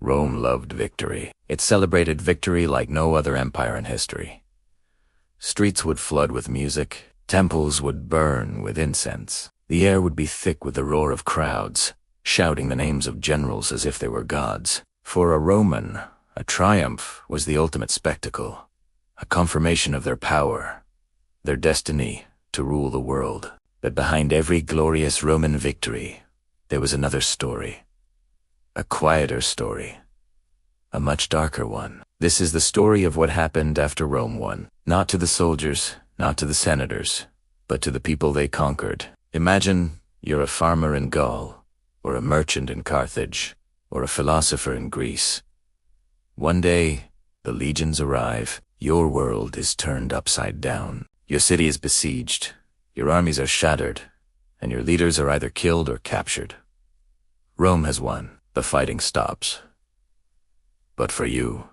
Rome loved victory. It celebrated victory like no other empire in history. Streets would flood with music, temples would burn with incense. The air would be thick with the roar of crowds, shouting the names of generals as if they were gods. For a Roman, a triumph was the ultimate spectacle, a confirmation of their power, their destiny to rule the world. But behind every glorious Roman victory, there was another story. A quieter story. A much darker one. This is the story of what happened after Rome won. Not to the soldiers, not to the senators, but to the people they conquered. Imagine you're a farmer in Gaul, or a merchant in Carthage, or a philosopher in Greece. One day, the legions arrive. Your world is turned upside down. Your city is besieged. Your armies are shattered, and your leaders are either killed or captured. Rome has won. The fighting stops. But for you,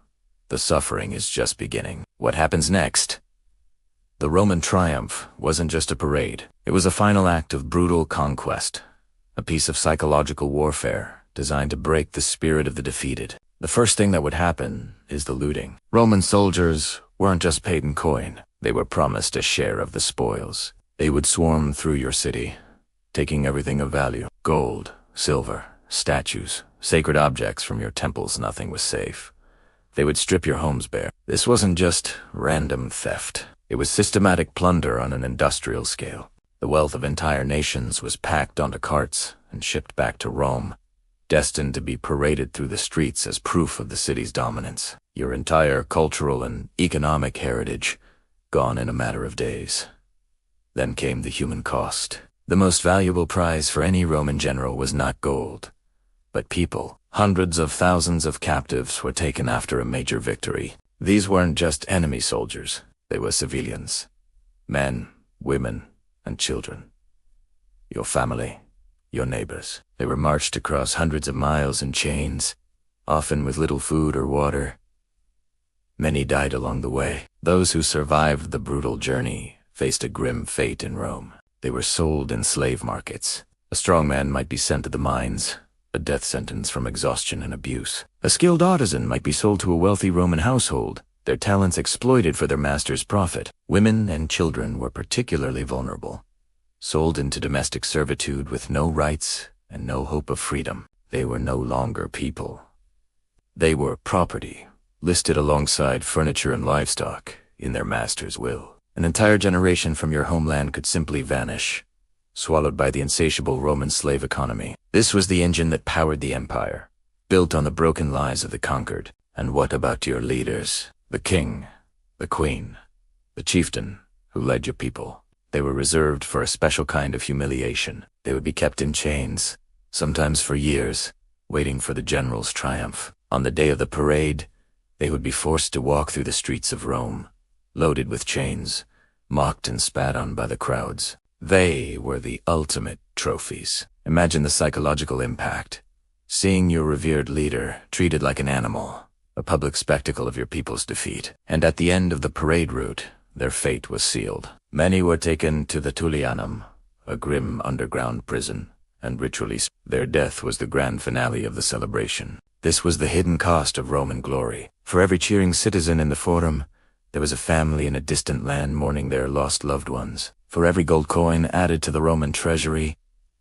the suffering is just beginning. What happens next? The Roman triumph wasn't just a parade. It was a final act of brutal conquest, a piece of psychological warfare designed to break the spirit of the defeated. The first thing that would happen is the looting. Roman soldiers weren't just paid in coin. They were promised a share of the spoils. They would swarm through your city, taking everything of value. Gold, silver, statues, sacred objects from your temples. Nothing was safe. They would strip your homes bare. This wasn't just random theft. It was systematic plunder on an industrial scale. The wealth of entire nations was packed onto carts and shipped back to Rome, destined to be paraded through the streets as proof of the city's dominance. Your entire cultural and economic heritage gone in a matter of days. Then came the human cost. The most valuable prize for any Roman general was not gold, but people. Hundreds of thousands of captives were taken after a major victory. These weren't just enemy soldiers. They were civilians. Men, women, and children. Your family, your neighbors. They were marched across hundreds of miles in chains, often with little food or water. Many died along the way. Those who survived the brutal journey faced a grim fate in Rome. They were sold in slave markets. A strong man might be sent to the mines, a death sentence from exhaustion and abuse. A skilled artisan might be sold to a wealthy Roman household, their talents exploited for their master's profit. Women and children were particularly vulnerable, sold into domestic servitude with no rights and no hope of freedom. They were no longer people. They were property, listed alongside furniture and livestock in their master's will. An entire generation from your homeland could simply vanish, swallowed by the insatiable Roman slave economy. This was the engine that powered the empire, built on the broken lives of the conquered. And what about your leaders? The king, the queen, the chieftain who led your people. They were reserved for a special kind of humiliation. They would be kept in chains, sometimes for years, waiting for the general's triumph. On the day of the parade, they would be forced to walk through the streets of Rome, loaded with chains, mocked and spat on by the crowds. They were the ultimate trophies. Imagine the psychological impact. Seeing your revered leader treated like an animal, a public spectacle of your people's defeat. And at the end of the parade route, their fate was sealed. Many were taken to the Tullianum, a grim underground prison, and ritually their death was the grand finale of the celebration. This was the hidden cost of Roman glory. For every cheering citizen in the Forum, there was a family in a distant land mourning their lost loved ones. For every gold coin added to the Roman treasury,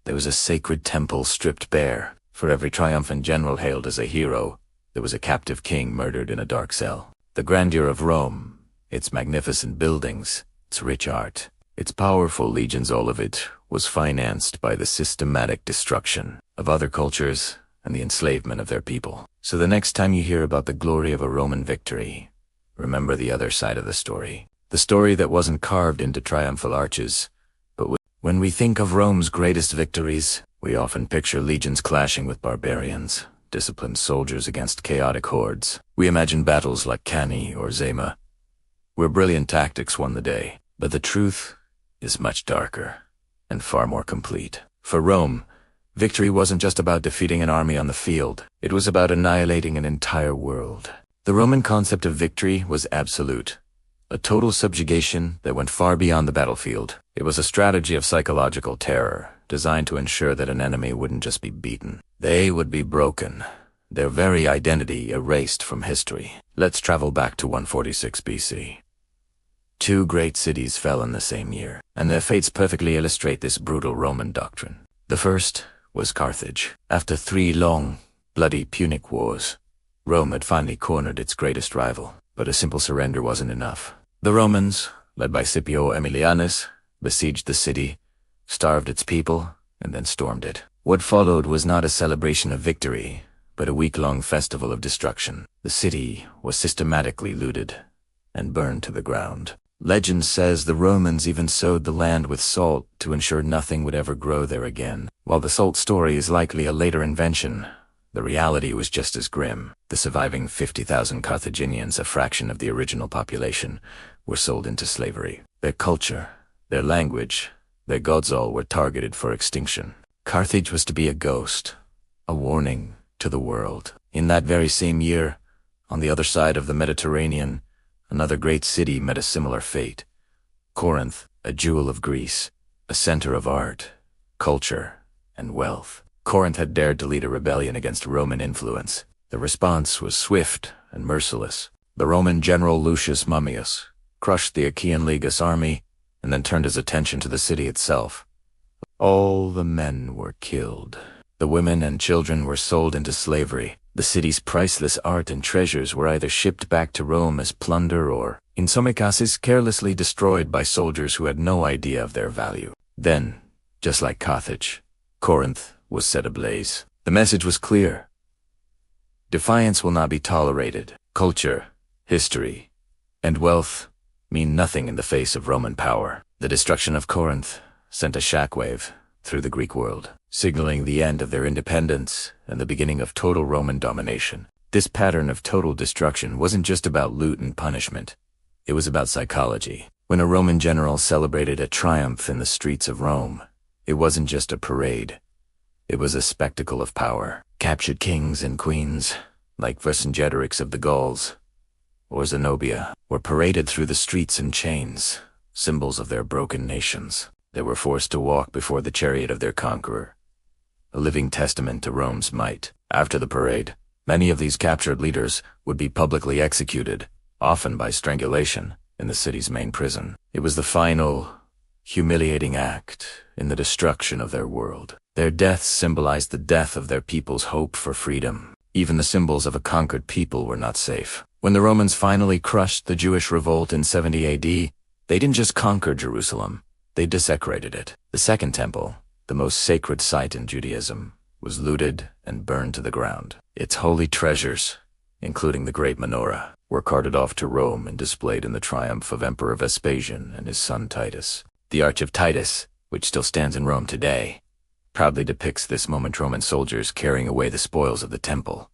there was a sacred temple stripped bare. For every triumphant general hailed as a hero, there was a captive king murdered in a dark cell. The grandeur of Rome, its magnificent buildings, its rich art, its powerful legions, all of it was financed by the systematic destruction of other cultures and the enslavement of their people. So the next time you hear about the glory of a Roman victory, remember the other side of the story. The story that wasn't carved into triumphal arches, but when we think of Rome's greatest victories, we often picture legions clashing with barbarians, disciplined soldiers against chaotic hordes. We imagine battles like Cannae or Zama, where brilliant tactics won the day. But the truth is much darker and far more complete. For Rome, victory wasn't just about defeating an army on the field. It was about annihilating an entire world. The Roman concept of victory was absolute, a total subjugation that went far beyond the battlefield. It was a strategy of psychological terror, designed to ensure that an enemy wouldn't just be beaten. They would be broken, their very identity erased from history. Let's travel back to 146 BC. Two great cities fell in the same year, and their fates perfectly illustrate this brutal Roman doctrine. The first was Carthage. After 3 long, bloody Punic wars, Rome had finally cornered its greatest rival, but a simple surrender wasn't enough. The Romans, led by Scipio Aemilianus, besieged the city, starved its people, and then stormed it. What followed was not a celebration of victory, but a week-long festival of destruction. The city was systematically looted and burned to the ground. Legend says the Romans even sowed the land with salt to ensure nothing would ever grow there again. While the salt story is likely a later invention, the reality was just as grim. The surviving 50,000 Carthaginians, a fraction of the original population, were sold into slavery. Their culture, their language, their gods all were targeted for extinction. Carthage was to be a ghost, a warning to the world. In that very same year, on the other side of the Mediterranean, another great city met a similar fate. Corinth, a jewel of Greece, a center of art, culture, and wealth. Corinth had dared to lead a rebellion against Roman influence. The response was swift and merciless. The Roman general Lucius Mummius crushed the Achaean Legis army and then turned his attention to the city itself. All the men were killed. The women and children were sold into slavery. The city's priceless art and treasures were either shipped back to Rome as plunder or, in some cases, carelessly destroyed by soldiers who had no idea of their value. Then, just like Carthage, Corinth was set ablaze. The message was clear. Defiance will not be tolerated. Culture, history, and wealth mean nothing in the face of Roman power. The destruction of Corinth sent a shockwave through the Greek world, signaling the end of their independence and the beginning of total Roman domination. This pattern of total destruction wasn't just about loot and punishment. It was about psychology. When a Roman general celebrated a triumph in the streets of Rome, it wasn't just a parade. It was a spectacle of power. Captured kings and queens, like Vercingetorix of the Gauls or Zenobia, were paraded through the streets in chains, symbols of their broken nations. They were forced to walk before the chariot of their conqueror, a living testament to Rome's might. After the parade, many of these captured leaders would be publicly executed, often by strangulation, in the city's main prison. It was the final, humiliating act in the destruction of their world. Their deaths symbolized the death of their people's hope for freedom. Even the symbols of a conquered people were not safe. When the Romans finally crushed the Jewish revolt in 70 AD, they didn't just conquer Jerusalem, they desecrated it. The Second Temple, the most sacred site in Judaism, was looted and burned to the ground. Its holy treasures, including the great menorah, were carted off to Rome and displayed in the triumph of Emperor Vespasian and his son Titus. The Arch of Titus, which still stands in Rome today, proudly depicts this moment Roman soldiers carrying away the spoils of the temple.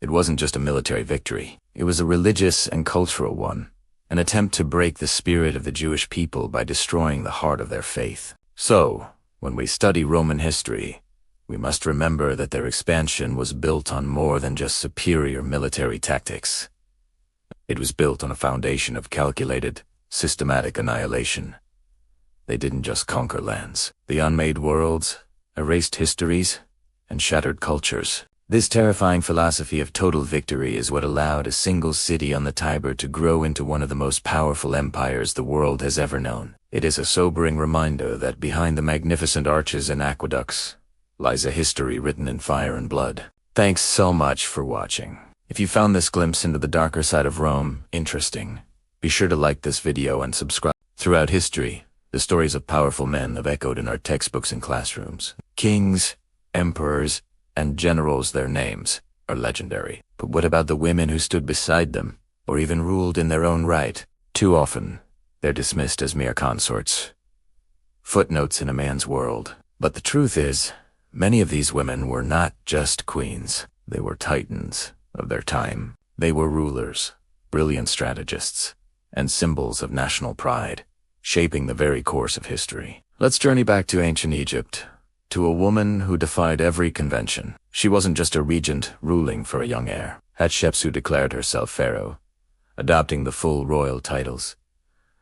It wasn't just a military victory, it was a religious and cultural one, an attempt to break the spirit of the Jewish people by destroying the heart of their faith. So, when we study Roman history, we must remember that their expansion was built on more than just superior military tactics. It was built on a foundation of calculated, systematic annihilation. They didn't just conquer lands. They unmade worlds, erased histories, and shattered cultures. This terrifying philosophy of total victory is what allowed a single city on the Tiber to grow into one of the most powerful empires the world has ever known. It is a sobering reminder that behind the magnificent arches and aqueducts lies a history written in fire and blood. Thanks so much for watching. If you found this glimpse into the darker side of Rome interesting, be sure to like this video and subscribe. Throughout history, the stories of powerful men have echoed in our textbooks and classrooms. Kings, emperors, and generals, their names are legendary. But what about the women who stood beside them, or even ruled in their own right? Too often, they're dismissed as mere consorts, footnotes in a man's world. But the truth is, many of these women were not just queens. They were titans of their time. They were rulers, brilliant strategists, and symbols of national pride, shaping the very course of history. Let's journey back to ancient Egypt, to a woman who defied every convention. She wasn't just a regent ruling for a young heir. Hatshepsut declared herself pharaoh, adopting the full royal titles,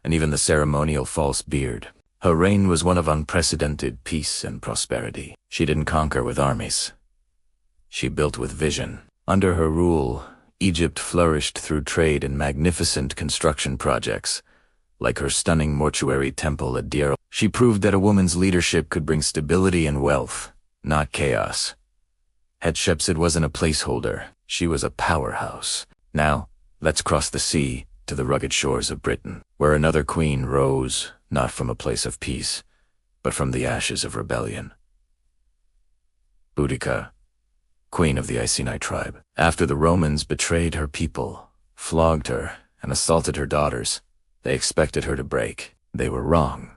and even the ceremonial false beard. Her reign was one of unprecedented peace and prosperity. She didn't conquer with armies. She built with vision. Under her rule, Egypt flourished through trade and magnificent construction projects, like her stunning mortuary temple at Deir. She proved that a woman's leadership could bring stability and wealth, not chaos. Hatshepsut wasn't a placeholder, she was a powerhouse. Now, let's cross the sea to the rugged shores of Britain, where another queen rose, not from a place of peace, but from the ashes of rebellion. Boudica, queen of the Iceni tribe. After the Romans betrayed her people, flogged her, and assaulted her daughters, they expected her to break. They were wrong.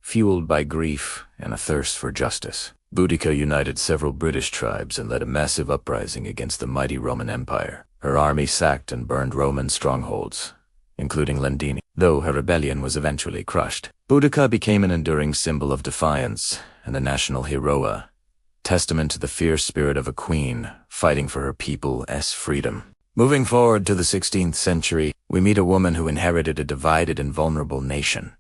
Fueled by grief and a thirst for justice, Boudica united several British tribes and led a massive uprising against the mighty Roman Empire. Her army sacked and burned Roman strongholds, including Lendini. Though her rebellion was eventually crushed, Boudica became an enduring symbol of defiance and a national heroa, testament to the fierce spirit of a queen fighting for her people's freedom. Moving forward to the 16th century, we meet a woman who inherited a divided and vulnerable nation.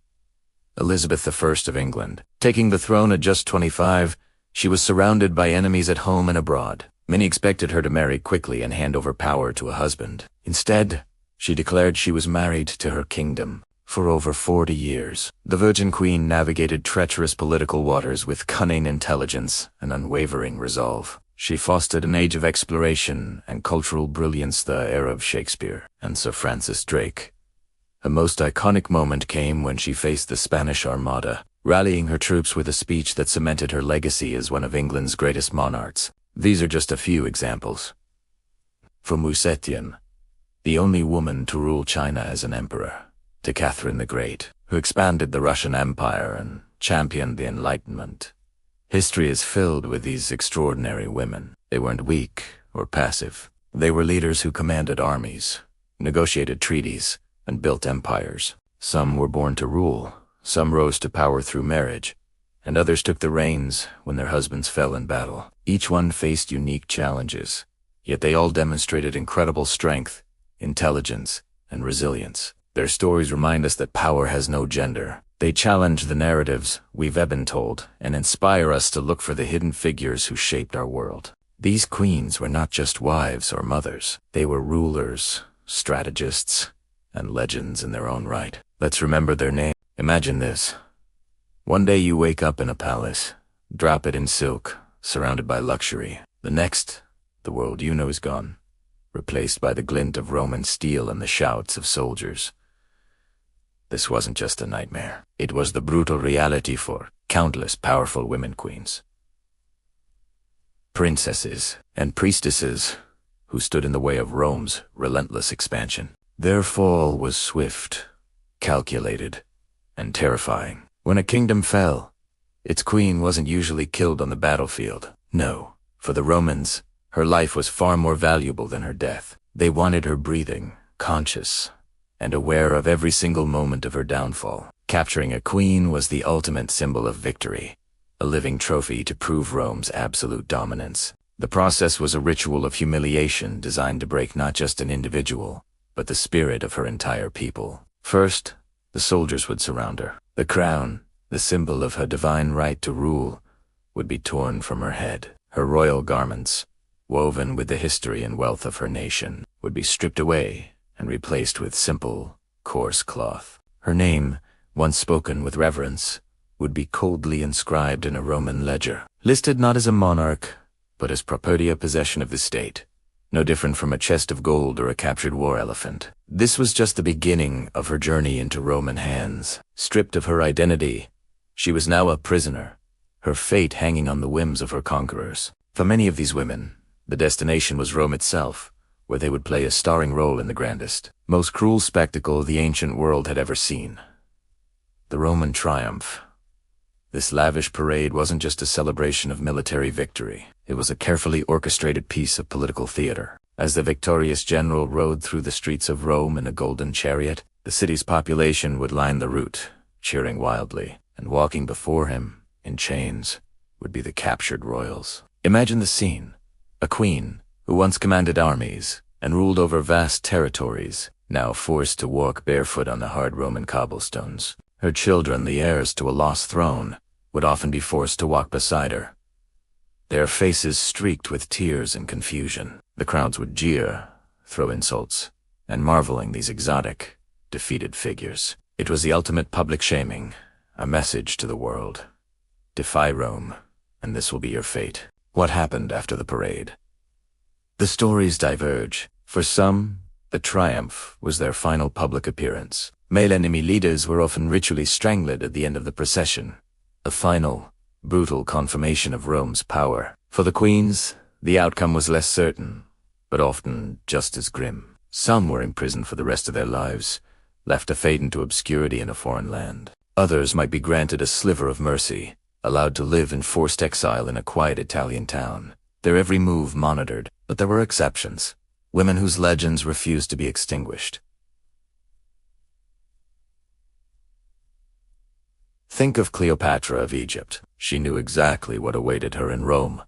Elizabeth I of England. Taking the throne at just 25, she was surrounded by enemies at home and abroad. Many expected her to marry quickly and hand over power to a husband. Instead, she declared she was married to her kingdom. For over 40 years, the Virgin Queen navigated treacherous political waters with cunning intelligence and unwavering resolve. She fostered an age of exploration and cultural brilliance, the era of Shakespeare and Sir Francis Drake. A most iconic moment came when she faced the Spanish Armada, rallying her troops with a speech that cemented her legacy as one of England's greatest monarchs. These are just a few examples. From Wu Zetian, the only woman to rule China as an emperor, to Catherine the Great, who expanded the Russian Empire and championed the Enlightenment. History is filled with these extraordinary women. They weren't weak or passive. They were leaders who commanded armies, negotiated treaties, and built empires. Some were born to rule, some rose to power through marriage, and others took the reins when their husbands fell in battle. Each one faced unique challenges, yet they all demonstrated incredible strength, intelligence, and resilience. Their stories remind us that power has no gender. They challenge the narratives we've been told and inspire us to look for the hidden figures who shaped our world. These queens were not just wives or mothers. They were rulers, strategists, and legends in their own right. Let's remember their names. Imagine this. One day you wake up in a palace, drop it in silk, surrounded by luxury. The next, the world you know is gone, replaced by the glint of Roman steel and the shouts of soldiers. This wasn't just a nightmare. It was the brutal reality for countless powerful women queens. Princesses and priestesses who stood in the way of Rome's relentless expansion. Their fall was swift, calculated, and terrifying. When a kingdom fell, its queen wasn't usually killed on the battlefield. No, for the Romans, her life was far more valuable than her death. They wanted her breathing, conscious, and aware of every single moment of her downfall. Capturing a queen was the ultimate symbol of victory, a living trophy to prove Rome's absolute dominance. The process was a ritual of humiliation designed to break not just an individual, but the spirit of her entire people. First, the soldiers would surround her. The crown, the symbol of her divine right to rule, would be torn from her head. Her royal garments, woven with the history and wealth of her nation, would be stripped away and replaced with simple, coarse cloth. Her name, once spoken with reverence, would be coldly inscribed in a Roman ledger, listed not as a monarch, but as property, a possession of the state, no different from a chest of gold or a captured war elephant. This was just the beginning of her journey into Roman hands. Stripped of her identity, she was now a prisoner, her fate hanging on the whims of her conquerors. For many of these women, the destination was Rome itself, where they would play a starring role in the grandest, most cruel spectacle the ancient world had ever seen. The Roman triumph. This lavish parade wasn't just a celebration of military victory. It was a carefully orchestrated piece of political theater. As the victorious general rode through the streets of Rome in a golden chariot, the city's population would line the route, cheering wildly, and walking before him, in chains, would be the captured royals. Imagine the scene. A queen, who once commanded armies and ruled over vast territories, now forced to walk barefoot on the hard Roman cobblestones. Her children, the heirs to a lost throne, would often be forced to walk beside her. their faces streaked with tears and confusion. The crowds would jeer, throw insults, and marveling these exotic, defeated figures. It was the ultimate public shaming, a message to the world. Defy Rome, and this will be your fate. What happened after the parade? The stories diverge. For some, the triumph was their final public appearance. Male enemy leaders were often ritually strangled at the end of the procession, a final, brutal confirmation of Rome's power. For the queens, the outcome was less certain, but often just as grim. Some were imprisoned for the rest of their lives, left to fade into obscurity in a foreign land. Others might be granted a sliver of mercy, allowed to live in forced exile in a quiet Italian town, their every move monitored. But there were exceptions, women whose legends refused to be extinguished. Think of Cleopatra of Egypt. She knew exactly what awaited her in Rome.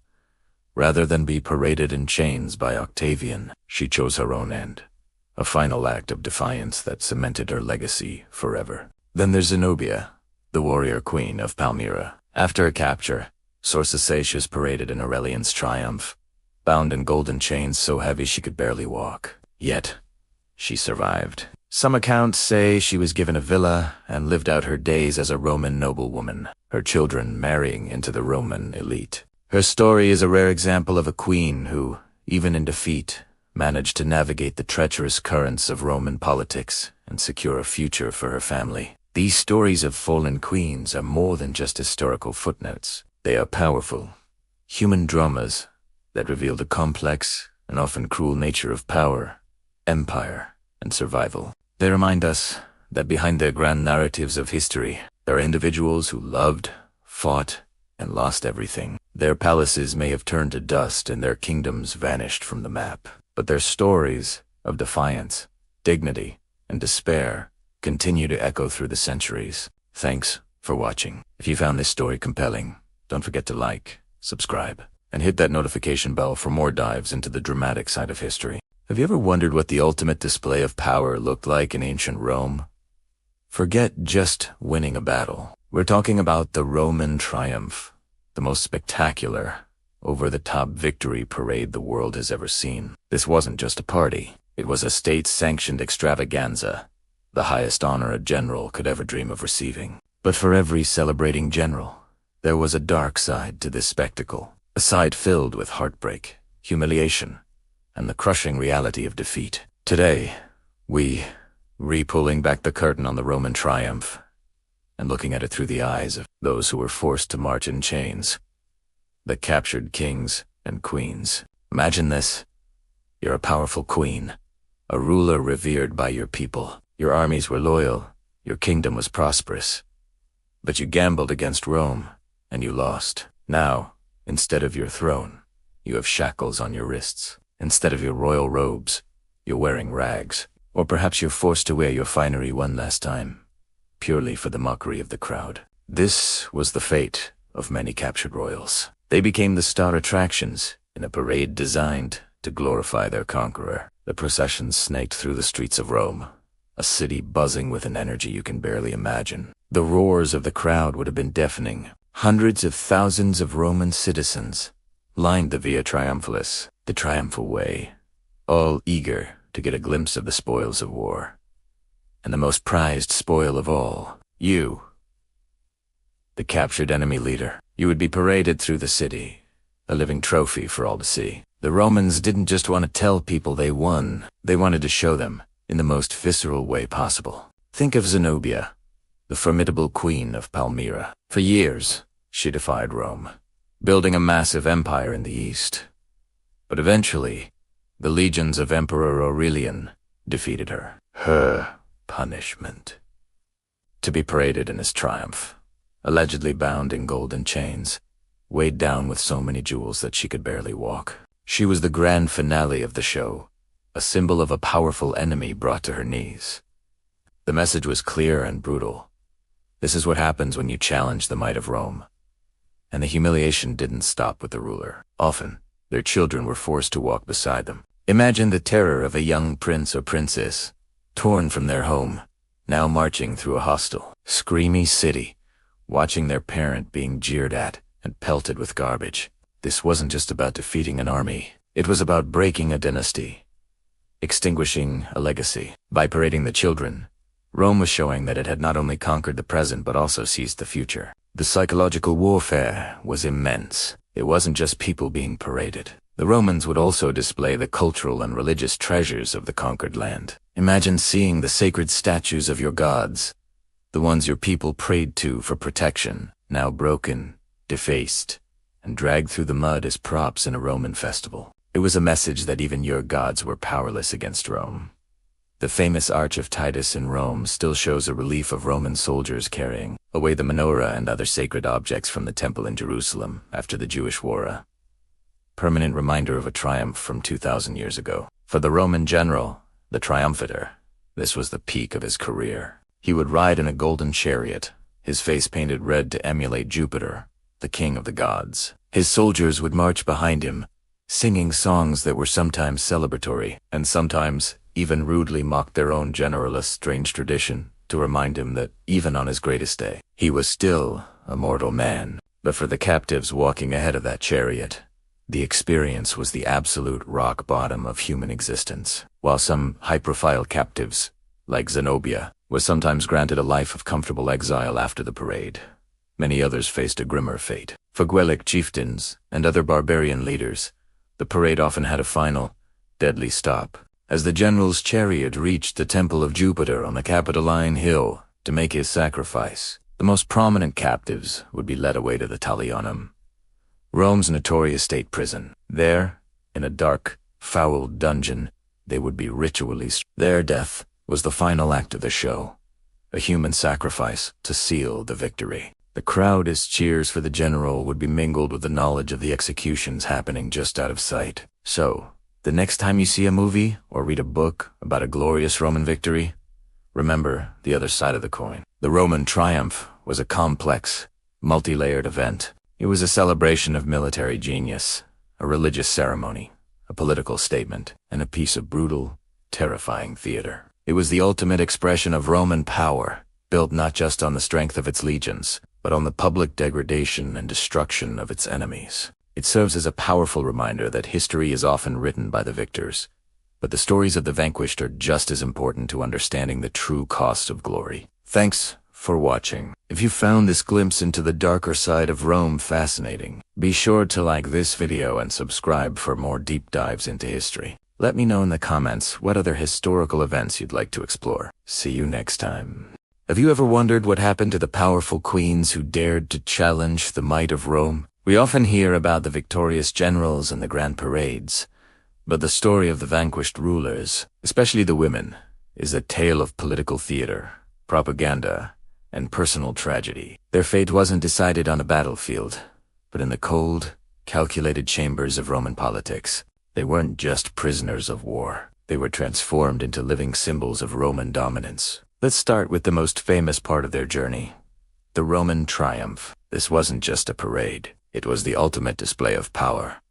Rather than be paraded in chains by Octavian, she chose her own end, a final act of defiance that cemented her legacy forever. Then there's Zenobia, the warrior queen of Palmyra. After her capture, sources say she was paraded in Aurelian's triumph, bound in golden chains so heavy she could barely walk. Yet, she survived. Some accounts say she was given a villa and lived out her days as a Roman noblewoman, her children marrying into the Roman elite. Her story is a rare example of a queen who, even in defeat, managed to navigate the treacherous currents of Roman politics and secure a future for her family. These stories of fallen queens are more than just historical footnotes. They are powerful, human dramas that reveal the complex and often cruel nature of power, empire, and survival. They remind us that behind their grand narratives of history, there are individuals who loved, fought, and lost everything. Their palaces may have turned to dust and their kingdoms vanished from the map, but their stories of defiance, dignity, and despair continue to echo through the centuries. Thanks for watching. If you found this story compelling, don't forget to like, subscribe, and hit that notification bell for more dives into the dramatic side of history. Have you ever wondered what the ultimate display of power looked like in ancient Rome? Forget just winning a battle. We're talking about the Roman triumph, the most spectacular, over-the-top victory parade the world has ever seen. This wasn't just a party. It was a state-sanctioned extravaganza, the highest honor a general could ever dream of receiving. But for every celebrating general, there was a dark side to this spectacle, a side filled with heartbreak, humiliation, and the crushing reality of defeat. Today, we pulling back the curtain on the Roman triumph and looking at it through the eyes of those who were forced to march in chains, the captured kings and queens. Imagine this. You're a powerful queen, a ruler revered by your people. Your armies were loyal, your kingdom was prosperous. But you gambled against Rome, and you lost. Now, instead of your throne, you have shackles on your wrists. Instead of your royal robes, you're wearing rags. Or perhaps you're forced to wear your finery one last time, purely for the mockery of the crowd. This was the fate of many captured royals. They became the star attractions in a parade designed to glorify their conqueror. The processions snaked through the streets of Rome, a city buzzing with an energy you can barely imagine. The roars of the crowd would have been deafening. Hundreds of thousands of Roman citizens lined the Via Triumphalis, the triumphal way, all eager to get a glimpse of the spoils of war. And the most prized spoil of all, you, the captured enemy leader. You would be paraded through the city, a living trophy for all to see. The Romans didn't just want to tell people they won, they wanted to show them in the most visceral way possible. Think of Zenobia, the formidable queen of Palmyra. For years, she defied Rome, building a massive empire in the east. But eventually, the legions of Emperor Aurelian defeated her. Her punishment: to be paraded in his triumph, allegedly bound in golden chains, weighed down with so many jewels that she could barely walk. She was the grand finale of the show, a symbol of a powerful enemy brought to her knees. The message was clear and brutal. This is what happens when you challenge the might of Rome. And the humiliation didn't stop with the ruler. Often, their children were forced to walk beside them. Imagine the terror of a young prince or princess, torn from their home, now marching through a hostile, screamy city, watching their parent being jeered at and pelted with garbage. This wasn't just about defeating an army. It was about breaking a dynasty, extinguishing a legacy. By parading the children, Rome was showing that it had not only conquered the present but also seized the future. The psychological warfare was immense. It wasn't just people being paraded. The Romans would also display the cultural and religious treasures of the conquered land. Imagine seeing the sacred statues of your gods, the ones your people prayed to for protection, now broken, defaced, and dragged through the mud as props in a Roman festival. It was a message that even your gods were powerless against Rome. The famous Arch of Titus in Rome still shows a relief of Roman soldiers carrying away the menorah and other sacred objects from the temple in Jerusalem after the Jewish war. A permanent reminder of a triumph from 2,000 years ago. For the Roman general, the triumphator, this was the peak of his career. He would ride in a golden chariot, his face painted red to emulate Jupiter, the king of the gods. His soldiers would march behind him, singing songs that were sometimes celebratory and sometimes even rudely mocked their own general's strange tradition to remind him that even on his greatest day, he was still a mortal man. But for the captives walking ahead of that chariot, the experience was the absolute rock bottom of human existence. While some high-profile captives, like Zenobia, was sometimes granted a life of comfortable exile after the parade, many others faced a grimmer fate. For Guelic chieftains and other barbarian leaders, the parade often had a final, deadly stop. As the general's chariot reached the Temple of Jupiter on the Capitoline Hill to make his sacrifice, the most prominent captives would be led away to the Talionum, Rome's notorious state prison. There, in a dark, foul dungeon, they would be ritually Their death was the final act of the show, a human sacrifice to seal the victory. The crowd's cheers for the general would be mingled with the knowledge of the executions happening just out of sight. So, the next time you see a movie or read a book about a glorious Roman victory, remember the other side of the coin. The Roman triumph was a complex, multi-layered event. It was a celebration of military genius, a religious ceremony, a political statement, and a piece of brutal, terrifying theater. It was the ultimate expression of Roman power, built not just on the strength of its legions, but on the public degradation and destruction of its enemies. It serves as a powerful reminder that history is often written by the victors, but the stories of the vanquished are just as important to understanding the true cost of glory. Thanks for watching. If you found this glimpse into the darker side of Rome fascinating, be sure to like this video and subscribe for more deep dives into history. Let me know in the comments what other historical events you'd like to explore. See you next time. Have you ever wondered what happened to the powerful queens who dared to challenge the might of Rome? We often hear about the victorious generals and the grand parades, but the story of the vanquished rulers, especially the women, is a tale of political theater, propaganda, and personal tragedy. Their fate wasn't decided on a battlefield, but in the cold, calculated chambers of Roman politics. They weren't just prisoners of war. They were transformed into living symbols of Roman dominance. Let's start with the most famous part of their journey, the Roman triumph. This wasn't just a parade. It was the ultimate display of power,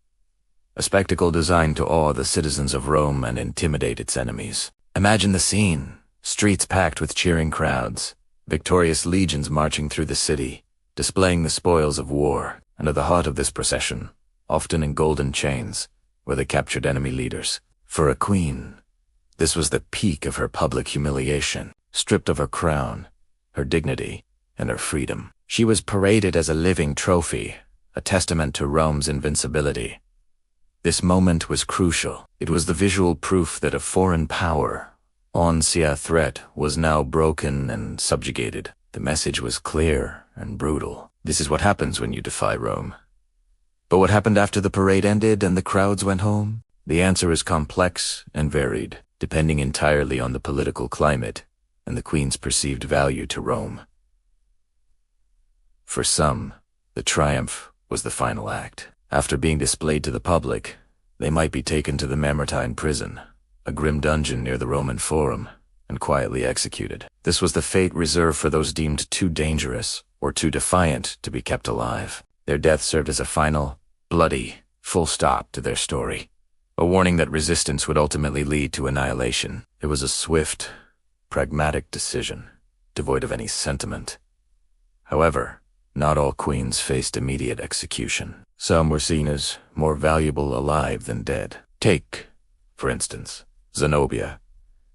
a spectacle designed to awe the citizens of Rome and intimidate its enemies. Imagine the scene, streets packed with cheering crowds, victorious legions marching through the city, displaying the spoils of war, and at the heart of this procession, often in golden chains, were the captured enemy leaders. For a queen, this was the peak of her public humiliation. Stripped of her crown, her dignity, and her freedom, she was paraded as a living trophy, a testament to Rome's invincibility. This moment was crucial. It was the visual proof that a foreign power, onslaught threat, was now broken and subjugated. The message was clear and brutal. This is what happens when you defy Rome. But what happened after the parade ended and the crowds went home? The answer is complex and varied, depending entirely on the political climate and the queen's perceived value to Rome. For some, the triumph was the final act. After being displayed to the public, they might be taken to the Mamertine prison, a grim dungeon near the Roman Forum, and quietly executed. This was the fate reserved for those deemed too dangerous or too defiant to be kept alive. Their death served as a final, bloody, full stop to their story, a warning that resistance would ultimately lead to annihilation. It was a swift, pragmatic decision, devoid of any sentiment. However, not all queens faced immediate execution. Some were seen as more valuable alive than dead. Take, for instance, Zenobia,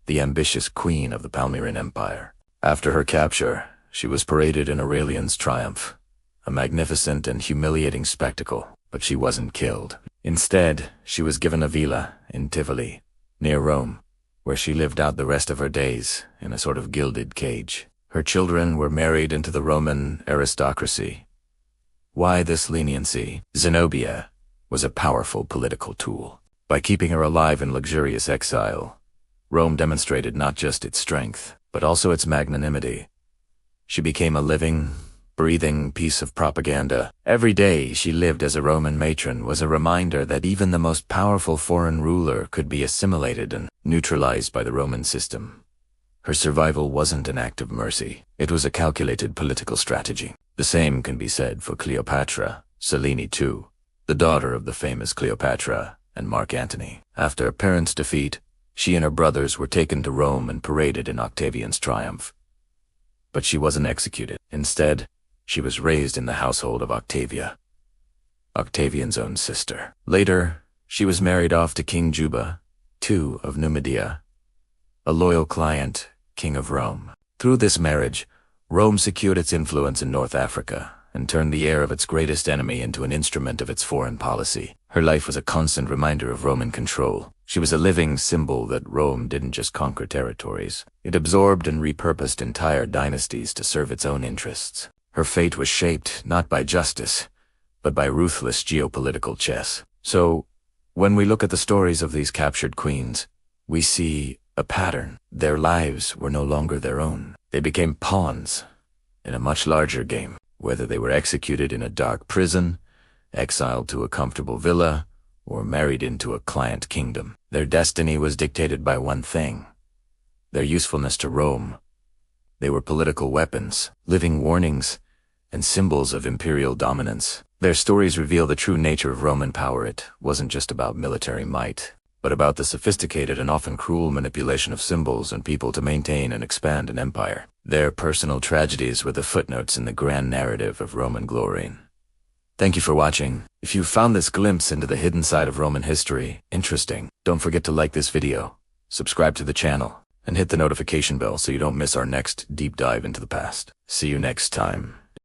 the ambitious queen of the Palmyrene Empire. After her capture, she was paraded in Aurelian's triumph, a magnificent and humiliating spectacle, but she wasn't killed. Instead, she was given a villa in Tivoli, near Rome, where she lived out the rest of her days in a sort of gilded cage. Her children were married into the Roman aristocracy. Why this leniency? Zenobia was a powerful political tool. By keeping her alive in luxurious exile, Rome demonstrated not just its strength, but also its magnanimity. She became a living, breathing piece of propaganda. Every day she lived as a Roman matron was a reminder that even the most powerful foreign ruler could be assimilated and neutralized by the Roman system. Her survival wasn't an act of mercy. It was a calculated political strategy. The same can be said for Cleopatra, Selene too, the daughter of the famous Cleopatra and Mark Antony. After her parents' defeat, she and her brothers were taken to Rome and paraded in Octavian's triumph. But she wasn't executed. Instead, she was raised in the household of Octavia, Octavian's own sister. Later, she was married off to King Juba, II of Numidia, a loyal client, king of Rome. Through this marriage, Rome secured its influence in North Africa and turned the heir of its greatest enemy into an instrument of its foreign policy. Her life was a constant reminder of Roman control. She was a living symbol that Rome didn't just conquer territories. It absorbed and repurposed entire dynasties to serve its own interests. Her fate was shaped not by justice, but by ruthless geopolitical chess. So, when we look at the stories of these captured queens, we see a pattern. Their lives were no longer their own. They became pawns in a much larger game. Whether they were executed in a dark prison, exiled to a comfortable villa, or married into a client kingdom, their destiny was dictated by one thing: their usefulness to Rome. They were political weapons, living warnings, and symbols of imperial dominance. Their stories reveal the true nature of Roman power. It wasn't just about military might, but about the sophisticated and often cruel manipulation of symbols and people to maintain and expand an empire. Their personal tragedies were the footnotes in the grand narrative of Roman glory. Thank you for watching. If you found this glimpse into the hidden side of Roman history interesting, don't forget to like this video, subscribe to the channel, and hit the notification bell so you don't miss our next deep dive into the past. See you next time.